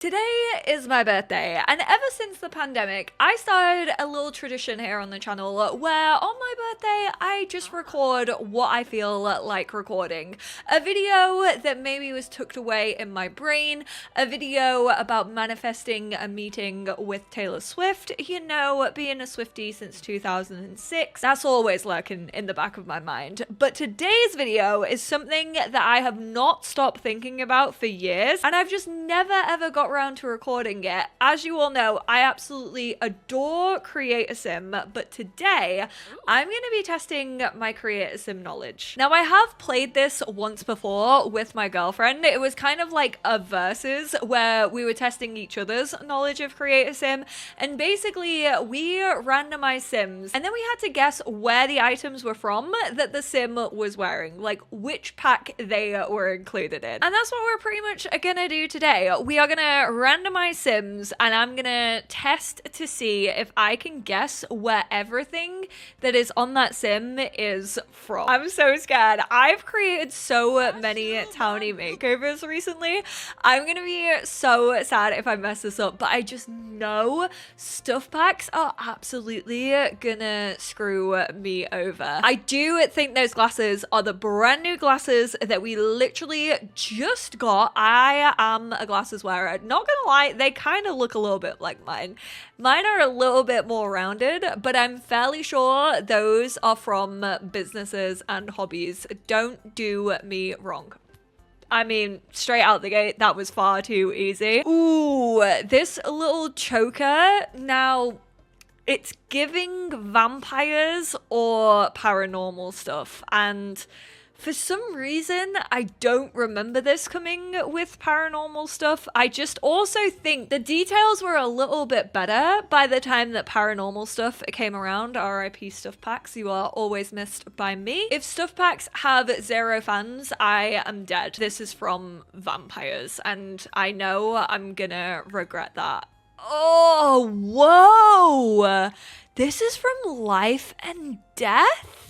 Today is my birthday, and ever since the pandemic, I started a little tradition here on the channel where on my birthday, I just record what I feel like recording. A video that maybe was tucked away in my brain, a video about manifesting a meeting with Taylor Swift, you know, being a Swiftie since 2006. That's always lurking in the back of my mind. But today's video is something that I have not stopped thinking about for years, and I've just never ever got around to recording it. As you all know, I absolutely adore CreatorSim, but today I'm going to be testing my CreatorSim knowledge. Now, I have played this once before with my girlfriend. It was kind of like a versus where we were testing each other's knowledge of CreatorSim, and basically we randomized sims, and then we had to guess where the items were from that the sim was wearing, like which pack they were included in. And that's what we're pretty much gonna do today. We are gonna randomize sims, and I'm gonna test to see if I can guess where everything that is on that sim is from. I'm so scared. I've created so many townie makeovers recently. I'm gonna be so sad if I mess this up, but I just know stuff packs are absolutely gonna screw me over. I do think those glasses are the brand new glasses that we literally just got. I am a glasses wearer. Not gonna lie, they kind of look a little bit like mine. Mine are a little bit more rounded, but I'm fairly sure those are from businesses and hobbies. Don't do me wrong. I mean, straight out the gate, that was far too easy. Ooh, this little choker. Now, it's giving vampires or paranormal stuff, and for some reason, I don't remember this coming with paranormal stuff. I just also think the details were a little bit better by the time that paranormal stuff came around. RIP stuff packs, you are always missed by me. If stuff packs have 0 fans, I am dead. This is from vampires, and I know I'm gonna regret that. Oh, whoa! This is from Life and Death?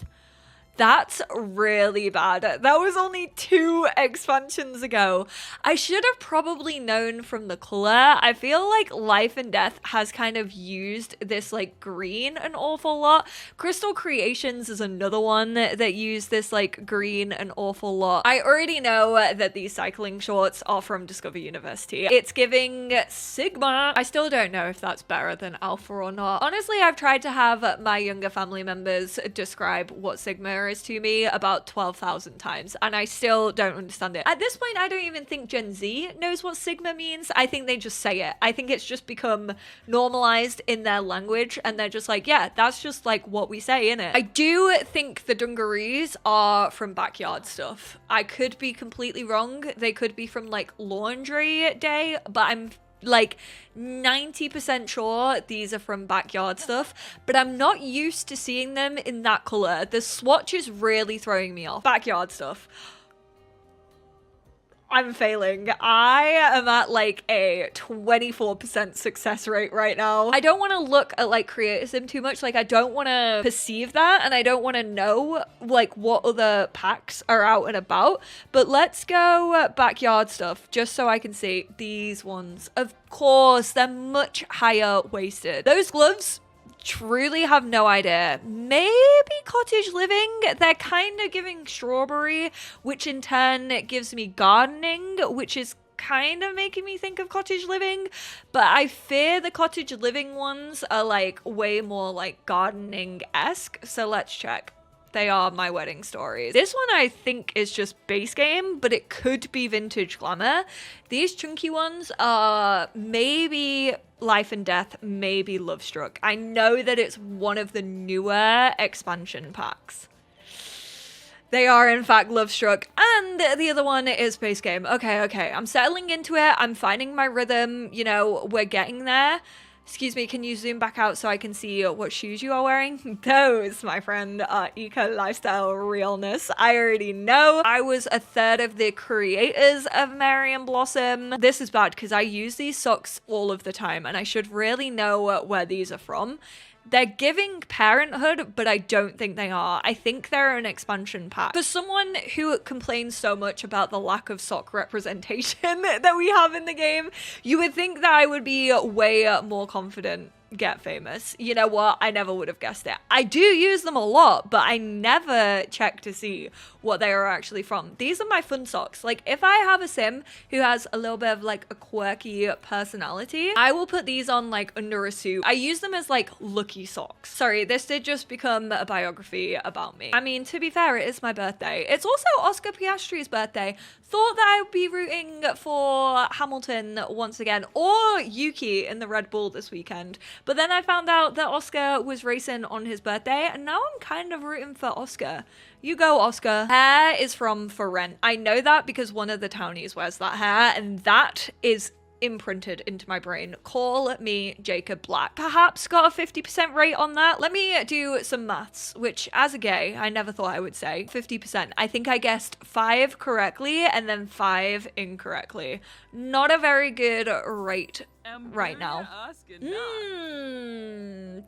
That's really bad. That was only 2 expansions ago. I should have probably known from the color. I feel like Life and Death has kind of used this like green an awful lot. Crystal Creations is another one that used this like green an awful lot. I already know that these cycling shorts are from Discover University. It's giving Sigma. I still don't know if that's better than Alpha or not. Honestly, I've tried to have my younger family members describe what Sigma is to me about 12,000 times, and I still don't understand it. At this point, I don't even think Gen Z knows what Sigma means. I think they just say it. I think it's just become normalized in their language, and they're just like, yeah, that's just like what we say, innit? I do think the dungarees are from backyard stuff. I could be completely wrong. They could be from like laundry day, but I'm like 90% sure these are from backyard stuff, but I'm not used to seeing them in that color. The swatch is really throwing me off. Backyard stuff. I'm failing. I am at like a 24% success rate right now. I don't want to look at like CreatorSim too much. Like I don't want to perceive that, and I don't want to know like what other packs are out and about. But let's go backyard stuff just so I can see these ones. Of course, they're much higher waisted. Those gloves, truly have no idea. Maybe cottage living. They're kind of giving strawberry, which in turn gives me gardening, which is kind of making me think of cottage living, but I fear the cottage living ones are like way more like gardening-esque. So let's check. They are my wedding stories. This one I think is just base game, but it could be vintage glamour. These chunky ones are maybe Life and Death, maybe Love Struck. I know that it's one of the newer expansion packs. They are in fact Love Struck, and the other one is base game. Okay, I'm settling into it. I'm finding my rhythm. You know, we're getting there. Excuse me, can you zoom back out so I can see what shoes you are wearing? Those, my friend, are eco lifestyle realness. I already know. I was a third of the creators of Mary and Blossom. This is bad because I use these socks all of the time, and I should really know where these are from. They're giving Parenthood, but I don't think they are. I think they're an expansion pack. For someone who complains so much about the lack of sock representation that we have in the game, you would think that I would be way more confident. Get Famous. You know what? I never would have guessed it. I do use them a lot, but I never check to see what they are actually from. These are my fun socks. Like, if I have a sim who has a little bit of like a quirky personality, I will put these on like under a suit. I use them as like lucky socks. Sorry, this did just become a biography about me. I mean, to be fair, it is my birthday. It's also Oscar Piastri's birthday. Thought that I would be rooting for Hamilton once again, or Yuki in the Red Bull this weekend. But then I found out that Oscar was racing on his birthday, and now I'm kind of rooting for Oscar. You go, Oscar. Hair is from For Rent. I know that because one of the townies wears that hair, and that is imprinted into my brain. Call me Jacob Black. Perhaps got a 50% rate on that. Let me do some maths, which as a gay, I never thought I would say. 50%. I think I guessed 5 correctly and then 5 incorrectly. Not a very good rate right now.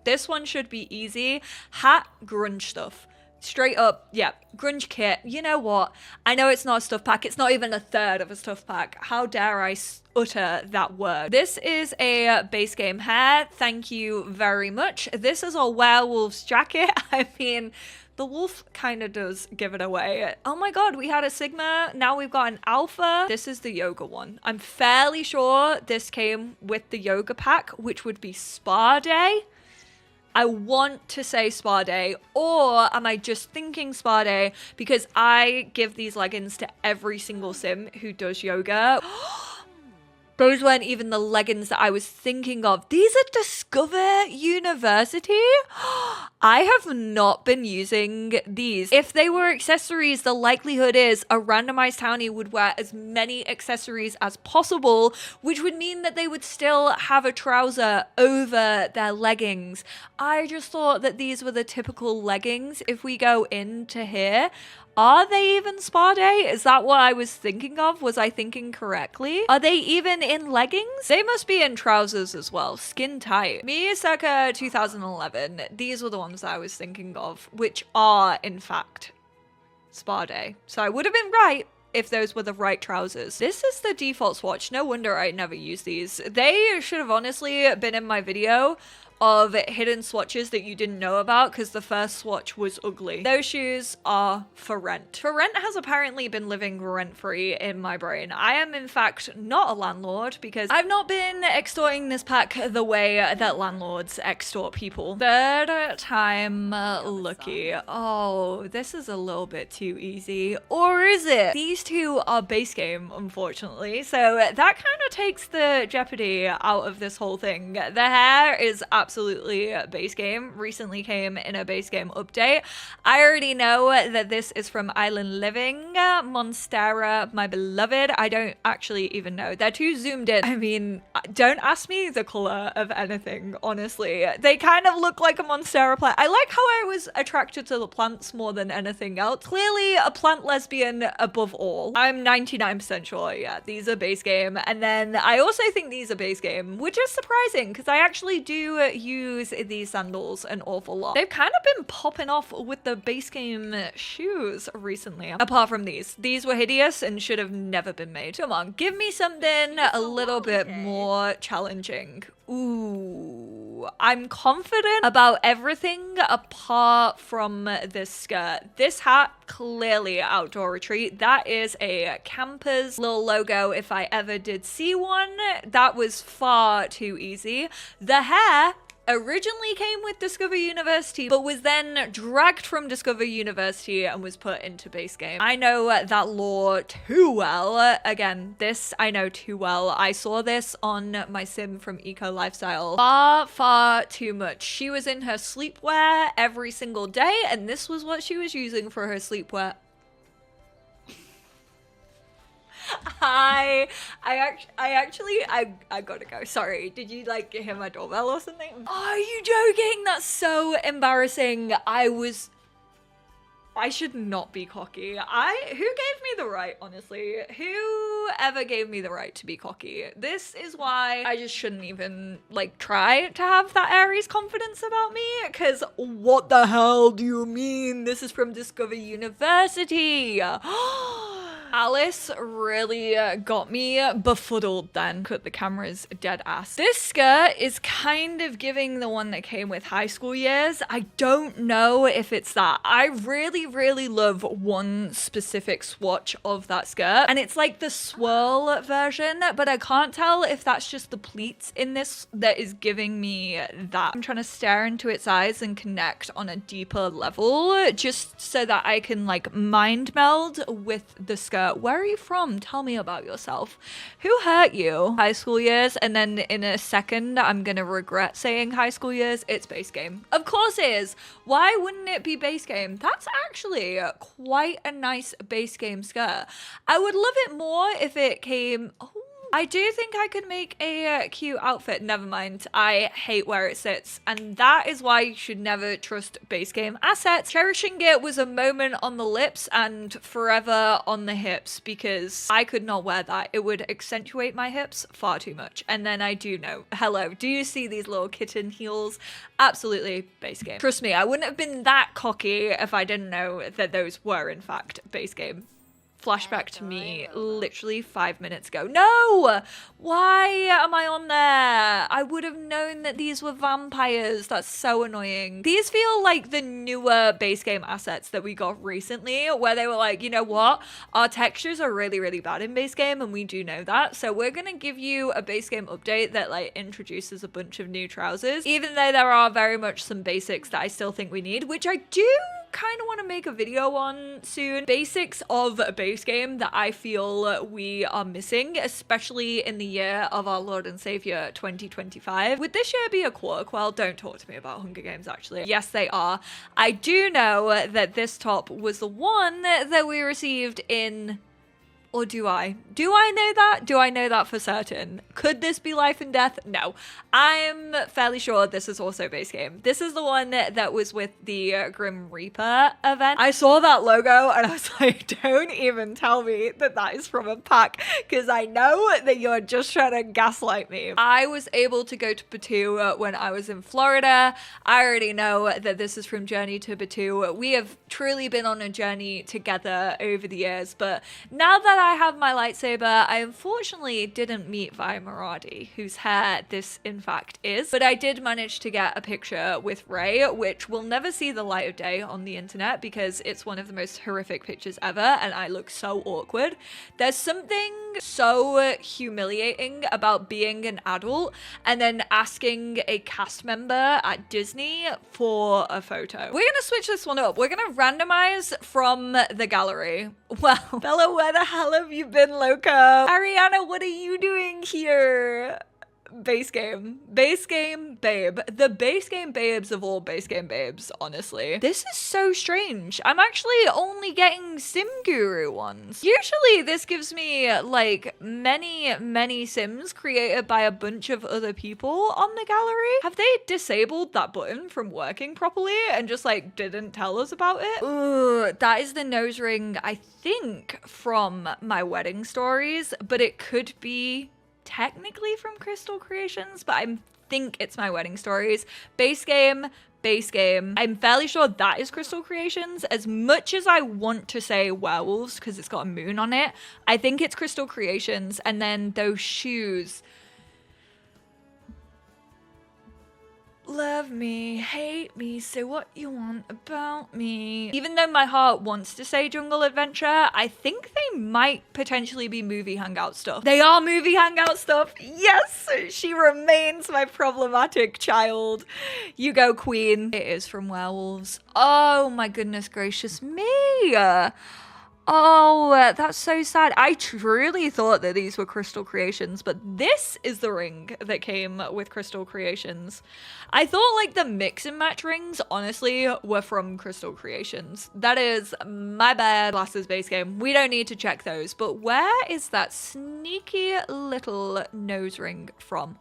This one should be easy. Hat, grunge stuff. Straight up, yeah, grunge kit. You know what? I know it's not a stuff pack. It's not even a third of a stuff pack. How dare I utter that word? This is a base game hair. Thank you very much. This is a werewolf's jacket. I mean, the wolf kind of does give it away. Oh my god, we had a Sigma. Now we've got an Alpha. This is the yoga one. I'm fairly sure this came with the yoga pack, which would be Spa Day. I want to say Spa Day, or am I just thinking Spa Day because I give these leggings to every single sim who does yoga? Those weren't even the leggings that I was thinking of. These are Discover University? I have not been using these. If they were accessories, the likelihood is a randomized townie would wear as many accessories as possible, which would mean that they would still have a trouser over their leggings. I just thought that these were the typical leggings. If we go into here, are they even Spa Day? Is that what I was thinking of? Was I thinking correctly? Are they even in leggings? They must be in trousers as well. Skin tight. Me circa 2011. These were the ones I was thinking of, which are in fact Spa Day. So I would have been right if those were the right trousers. This is the default swatch. No wonder I never use these. They should have honestly been in my video of hidden swatches that you didn't know about because the first swatch was ugly. Those shoes are For Rent. For Rent has apparently been living rent-free in my brain. I am in fact not a landlord because I've not been extorting this pack the way that landlords extort people. Third time lucky. Oh, this is a little bit too easy. Or is it? These two are base game, unfortunately. So that kind of takes the jeopardy out of this whole thing. The hair is absolutely base game. Recently came in a base game update. I already know that this is from Island Living. Monstera, my beloved. I don't actually even know. They're too zoomed in. I mean, don't ask me the color of anything, honestly. They kind of look like a Monstera plant. I like how I was attracted to the plants more than anything else. Clearly a plant lesbian above all. I'm 99% sure, yeah, these are base game. And then I also think these are base game, which is surprising because I actually do use these sandals an awful lot. They've kind of been popping off with the base game shoes recently. Apart from these were hideous and should have never been made. Come on, give me something a little bit more challenging. Ooh, I'm confident about everything apart from this skirt. This hat, clearly outdoor retreat. That is a camper's little logo if I ever did see one. That was far too easy. The hair originally came with Discover University, but was then dragged from Discover University and was put into base game. I know that lore too well. Again, this I know too well. I saw this on my sim from Eco Lifestyle far too much. She was in her sleepwear every single day, and this was what she was using for her sleepwear. I gotta go. Sorry, did you like hear my doorbell or something? Are you joking? That's so embarrassing. I should not be cocky. Who gave me the right, honestly? Whoever gave me the right to be cocky? This is why I just shouldn't even, like, try to have that Aries confidence about me, because what the hell do you mean? This is from Discover University. Alice really got me befuddled then. Cut the camera's dead ass. This skirt is kind of giving the one that came with High School Years. I don't know if it's that. I really love one specific swatch of that skirt, and it's like the swirl version, but I can't tell if that's just the pleats in this that is giving me that. I'm trying to stare into its eyes and connect on a deeper level, just so that I can like mind meld with the skirt. Where are you from? Tell me about yourself. Who hurt you? High School Years, and then in a second I'm gonna regret saying High School Years. It's Base Game. Of course it is. Why wouldn't it be Base Game? That's actually quite a nice Base Game skirt. I would love it more if it came... Oh, I do think I could make a cute outfit. Never mind. I hate where it sits. And that is why you should never trust Base Game assets. Cherishing it was a moment on the lips and forever on the hips, because I could not wear that. It would accentuate my hips far too much. And then I do know. Hello. Do you see these little kitten heels? Absolutely Base Game. Trust me, I wouldn't have been that cocky if I didn't know that those were in fact Base Game. Flashback to me literally 5 minutes ago. No! Why am I on there? I would have known that these were vampires. That's so annoying. These feel like the newer Base Game assets that we got recently, where they were like, you know what? Our textures are really bad in Base Game, and we do know that. So we're gonna give you a Base Game update that like introduces a bunch of new trousers, even though there are very much some basics that I still think we need, which I do kind of want to make a video on soon. Basics of a Base Game that I feel we are missing, especially in the year of our Lord and Savior 2025. Would this year be a quarter quell? Don't talk to me about Hunger Games, actually. Yes, they are. I do know that this top was the one that we received in... Or do I? Do I know that? Do I know that for certain? Could this be Life and Death? No. I'm fairly sure this is also Base Game. This is the one that was with the Grim Reaper event. I saw that logo and I was like, don't even tell me that that is from a pack, because I know that you're just trying to gaslight me. I was able to go to Batu when I was in Florida. I already know that this is from Journey to Batu. We have truly been on a journey together over the years, but now that I have my lightsaber, I unfortunately didn't meet Vi Maradi, whose hair this in fact is, but I did manage to get a picture with Rey, which will never see the light of day on the internet because it's one of the most horrific pictures ever and I look so awkward. There's something so humiliating about being an adult and then asking a cast member at Disney for a photo. We're gonna switch this one up. We're gonna randomize from the gallery. Well, Bella, where the hell have you been, loco? Ariana, what are you doing here? Base Game. Base Game babe. The Base Game babes of all Base Game babes, honestly. This is so strange. I'm actually only getting Sim Guru ones. Usually this gives me like many Sims created by a bunch of other people on the gallery. Have they disabled that button from working properly and just like didn't tell us about it? Ooh, that is the nose ring, I think, from My Wedding Stories, but it could be technically from Crystal Creations, but I think it's My Wedding Stories. Base Game, Base Game. I'm fairly sure that is Crystal Creations. As much as I want to say werewolves because it's got a moon on it, I think it's Crystal Creations. And then those shoes. Love me, hate me, say what you want about me. Even though my heart wants to say Jungle Adventure, I think they might potentially be movie hangout stuff. They are movie hangout stuff. Yes, she remains my problematic child. You go, queen. It is from Werewolves. Oh my goodness gracious me. Oh, that's so sad. I truly thought that these were Crystal Creations, but this is the ring that came with Crystal Creations. I thought like the mix and match rings, honestly, were from Crystal Creations. That is my bad. Glasses Base Game. We don't need to check those, but where is that sneaky little nose ring from?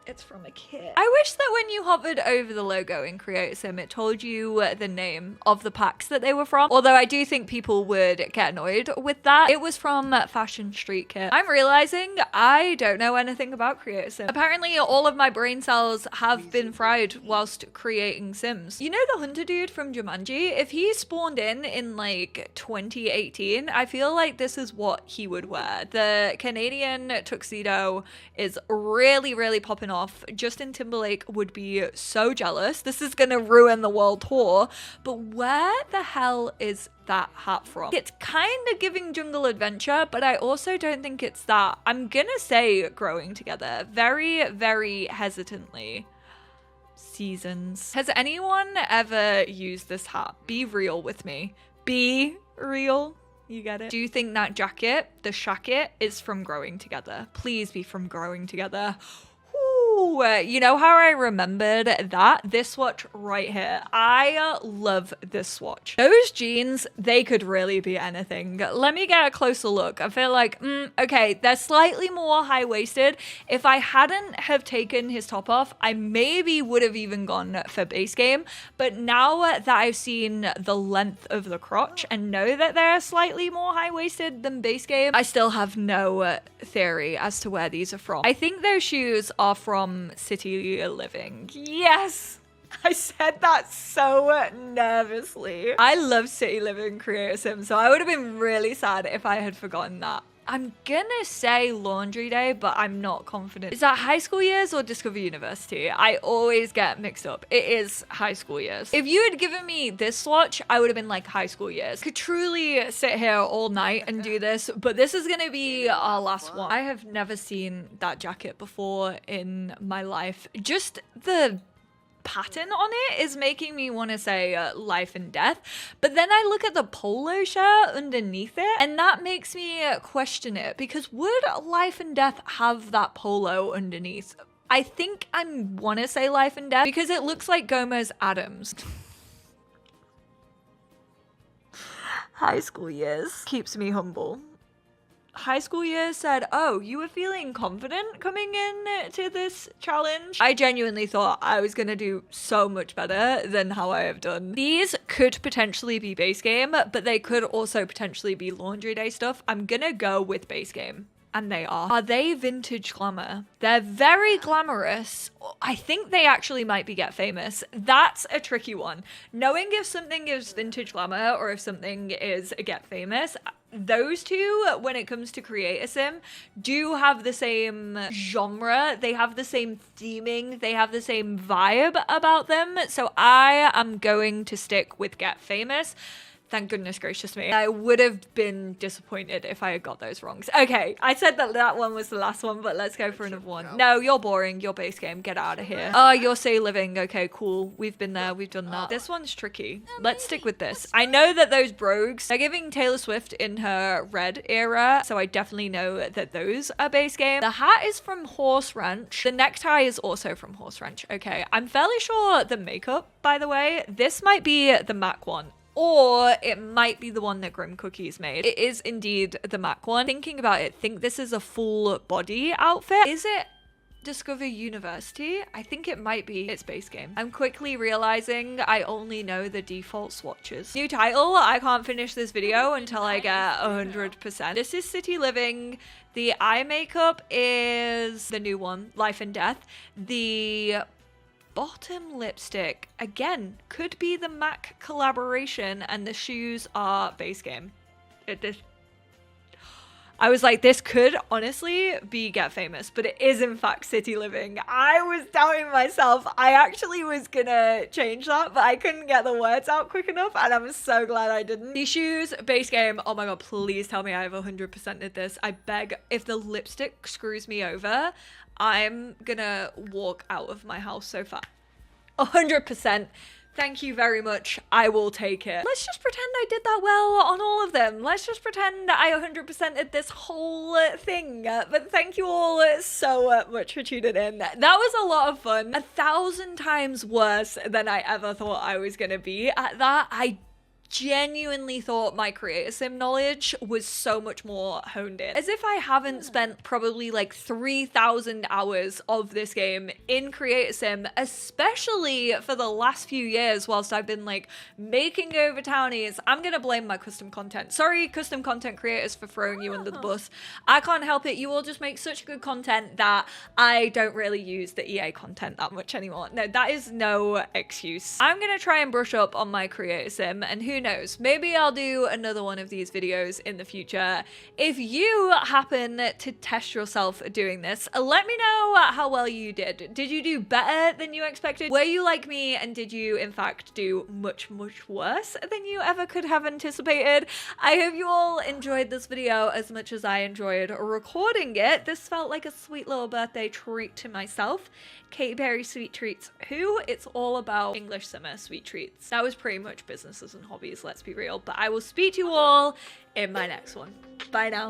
It's from a kit. I wish that when you hovered over the logo in CreateSim, it told you the name of the packs that they were from. Although I do think people would get annoyed with that. It was from Fashion Street Kit. I'm realizing I don't know anything about CreateSim. Apparently all of my brain cells have been fried whilst creating Sims. You know the hunter dude from Jumanji? If he spawned in like 2018, I feel like this is what he would wear. The Canadian tuxedo is really, really popping off. Justin Timberlake would be so jealous. This is gonna ruin the world tour. But where the hell is that hat from? It's kind of giving Jungle Adventure, but I also don't think it's that. I'm gonna say Growing Together. Very, very hesitantly. Seasons. Has anyone ever used this hat? Be real with me. Be real. You get it? Do you think that jacket, the shacket, is from Growing Together? Please be from Growing Together. Ooh, you know how I remembered that? This swatch right here. I love this swatch. Those jeans, they could really be anything. Let me get a closer look. I feel like, okay, they're slightly more high-waisted. If I hadn't have taken his top off, I maybe would have even gone for base game. But now that I've seen the length of the crotch and know that they're slightly more high-waisted than base game, I still have no theory as to where these are from. I think those shoes are from City Living. Yes! I said that so nervously. I love City Living CreateSim, so I would have been really sad if I had forgotten that. I'm gonna say Laundry Day, but I'm not confident. Is that high school years or Discover University? I always get mixed up. It is high school years. If you had given me this swatch, I would have been like high school years. Could truly sit here all night and do this, but this is gonna be our last one. I have never seen that jacket before in my life. Just the pattern on it is making me want to say life and death, but then I look at the polo shirt underneath it and that makes me question it, because would life and death have that polo underneath? I think I want to say life and death because it looks like Gomez Adams. High school years keeps me humble. High school years said, oh, you were feeling confident coming in to this challenge? I genuinely thought I was gonna do so much better than how I have done. These could potentially be base game, but they could also potentially be Laundry Day stuff. I'm gonna go with base game. And they are. Are they vintage glamour? They're very glamorous. I think they actually might be Get Famous. That's a tricky one. Knowing if something is vintage glamour or if something is Get Famous, those two, when it comes to CreateSim, do have the same genre. They have the same theming. They have the same vibe about them. So I am going to stick with Get Famous. Thank goodness gracious me. I would have been disappointed if I had got those wrong. Okay, I said that that one was the last one, but let's go for another one. No, you're boring. You're base game. Get out of here. Oh, you're Say Living. Okay, cool. We've been there. We've done that. This one's tricky. Let's stick with this. I know that those brogues, they're giving Taylor Swift in her red era, so I definitely know that those are base game. The hat is from Horse Ranch. The necktie is also from Horse Ranch. Okay, I'm fairly sure the makeup, by the way, this might be the MAC one. Or it might be the one that Grim Cookies made. It is indeed the MAC one. Thinking about it, think this is a full body outfit. Is it Discover University? I think it might be. It's base game. I'm quickly realizing I only know the default swatches. New title, I can't finish this video until I get 100%. This is City Living. The eye makeup is the new one, Life and Death. The bottom lipstick, again, could be the MAC collaboration, and the shoes are base game. I was like, this could honestly be Get Famous, but it is in fact City Living. I was doubting myself. I actually was gonna change that, but I couldn't get the words out quick enough, and I'm so glad I didn't. These shoes, base game. Oh my god, please tell me I have 100%ed this. I beg. If the lipstick screws me over, I'm gonna walk out of my house so fast. 100%. Thank you very much. I will take it. Let's just pretend I did that well on all of them. Let's just pretend I 100%ed this whole thing. But thank you all so much for tuning in. That was a lot of fun. 1,000 times worse than I ever thought I was gonna be at that. I genuinely thought my creator sim knowledge was so much more honed in. As if I haven't spent probably like 3,000 hours of this game in creator sim, especially for the last few years whilst I've been like making over townies. I'm gonna blame my custom content. Sorry, custom content creators, for throwing you under the bus. I can't help it. You all just make such good content that I don't really use the EA content that much anymore. No, that is no excuse. I'm gonna try and brush up on my creator sim, and who knows, maybe I'll do another one of these videos in the future. If you happen to test yourself doing this, let me know how well you did. Did you do better than you expected? Were you like me, and did you in fact do much worse than you ever could have anticipated? I hope you all enjoyed this video as much as I enjoyed recording it. This felt like a sweet little birthday treat to myself. Katy Perry sweet treats. Who? It's all about EnglishSimmer sweet treats. That was pretty much businesses and hobbies, let's be real. But I will speak to you all in my next one. Bye now.